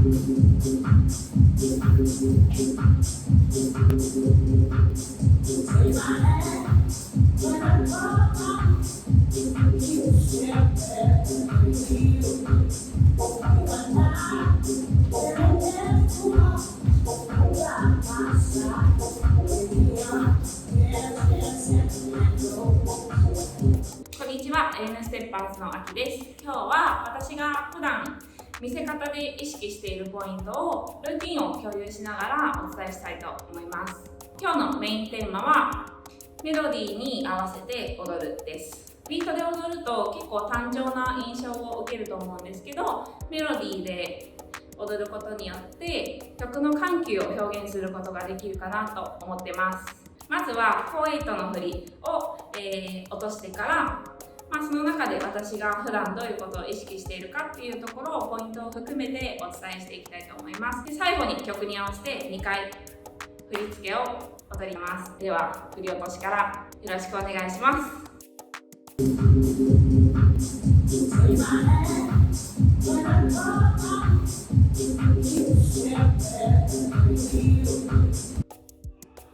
にちは、Nステッパーズのあきです。今日は私が普段見せ方で意識しているポイントをルーティンを共有しながらお伝えしたいと思います。今日のメインテーマはメロディーに合わせて踊るです。ビートで踊ると結構単調な印象を受けると思うんですけど、メロディーで踊ることによって曲の緩急を表現することができるかなと思ってます。まずは4/8の振りを、落としてから、その中で私が普段どういうことを意識しているかっていうところをポイントを含めてお伝えしていきたいと思います。で、最後に曲に合わせて2回振り付けを踊ります。では振り落としからよろしくお願いします。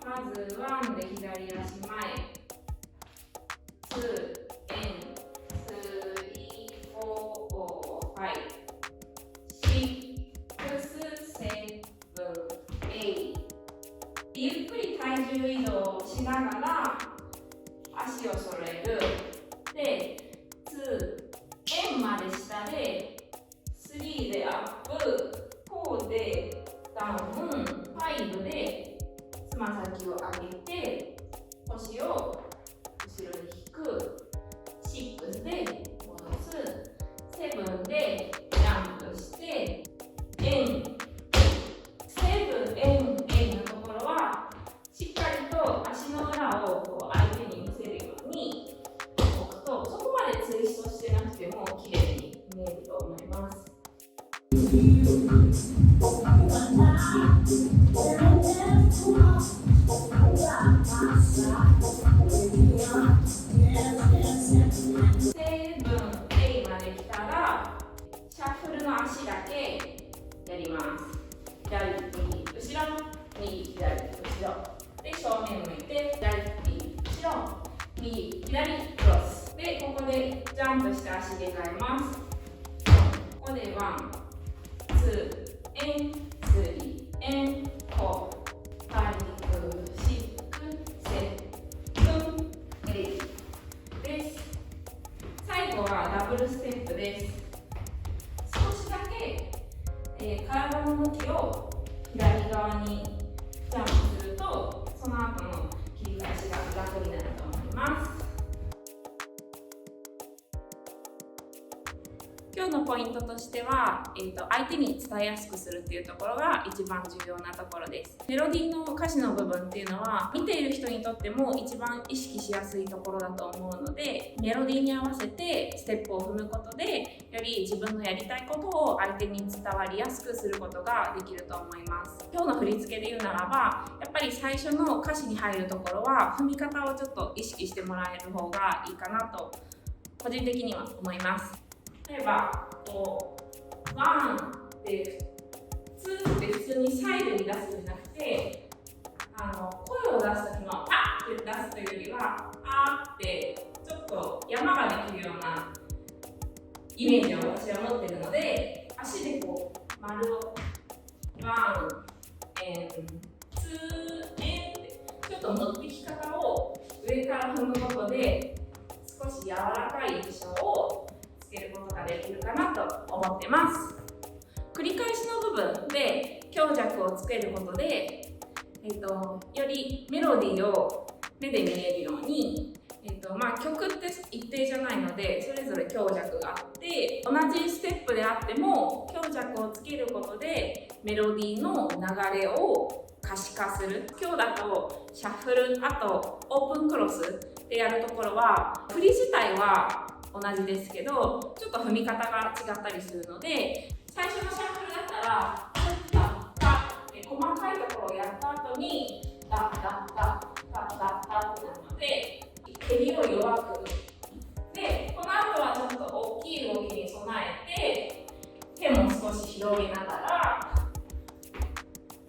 まず1で左足前、2、ゆっくり体重移動しながら足を揃える。で、2、円まで下で、3でアップ、4でダウン、5でつま先を上げて腰を後ろに引く、6で戻す、7でジャンプして円、7円円のところはしっかりと足の裏を相手に見せるように置くと、そこまでツイストしてなくても綺麗に見えると思います。7A まで来たらシャッフルの足だけやります。左右後ろ、右左後ろで正面向いて左右後ろ、右左クロスで、ここでジャンプして足で変えます。ここで1、2、and 3 and 4、5、6、7、8です。最後はダブルステップです。少しだけ、体の向きを左側にジャンプすると、その後の切り返しが楽になると思います。今日のポイントとしては、相手に伝えやすくするっていうところが一番重要なところです。メロディーの歌詞の部分っていうのは見ている人にとっても一番意識しやすいところだと思うので、メロディーに合わせてステップを踏むことでより自分のやりたいことを相手に伝わりやすくすることができると思います。今日の振り付けで言うならば、やっぱり最初の歌詞に入るところは踏み方をちょっと意識してもらえる方がいいかなと個人的には思います。例えば、1で2って普通にサイドに出すんじゃなくて、声を出すときのパッって出すというよりは、あーってちょっと山ができるようなイメージを私は持っているので、足でこう丸を1、2、ってちょっと持ってき方を上から踏むことで少し柔らかい印象をつけることができるかなと思ってます。繰り返しの部分で強弱をつけることで、よりメロディーを目で見れるように、曲って一定じゃないのでそれぞれ強弱があって、同じステップであっても強弱をつけることでメロディーの流れを可視化する。今日だとシャッフル、あとオープンクロスでやるところは振り自体は同じですけど、ちょっと踏み方が違ったりするので、最初のシャッフルだったらタッタッって細かいところをやった後にタッタッタッタッタッタッってなるので、蹴りを弱くで、この後はちょっと大きい動きに備えて手も少し広げながら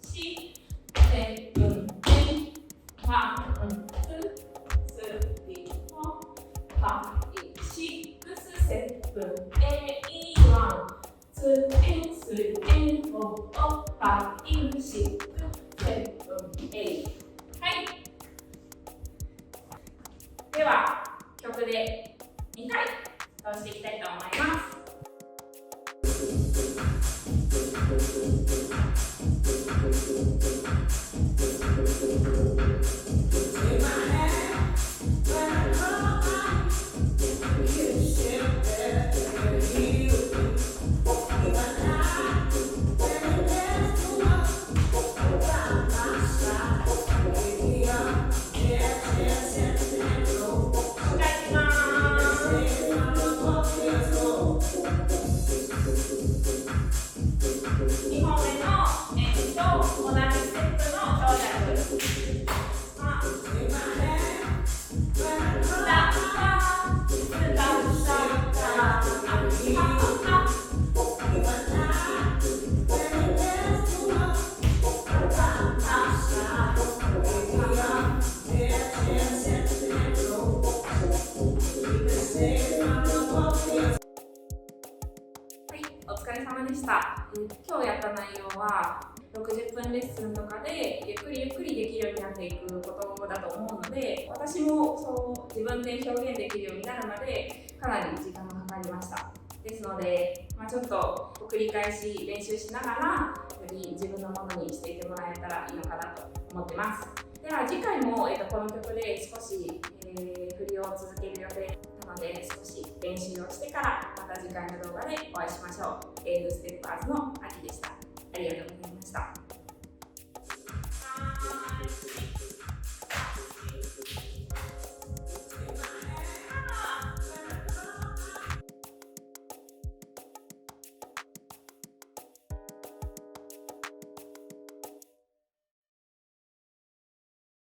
4 7 8 1 2 3 4 5 6 7 8 1 2 3 4 5 6 7 8。はい。では曲で2回通していきたいと思います。お疲れ様でした。今日やった内容は60分レッスンとかでゆっくりゆっくりできるようになっていくことだと思うので、私もそう自分で表現できるようになるまでかなり時間がかかりました。ですので、ちょっと繰り返し練習しながらより自分のものにしていってもらえたらいいのかなと思ってます。では次回も、この曲で少し、振りを続ける予定なので、少し練習をしてからまた次回の動画でお会いしましょう。エイドステッパーズの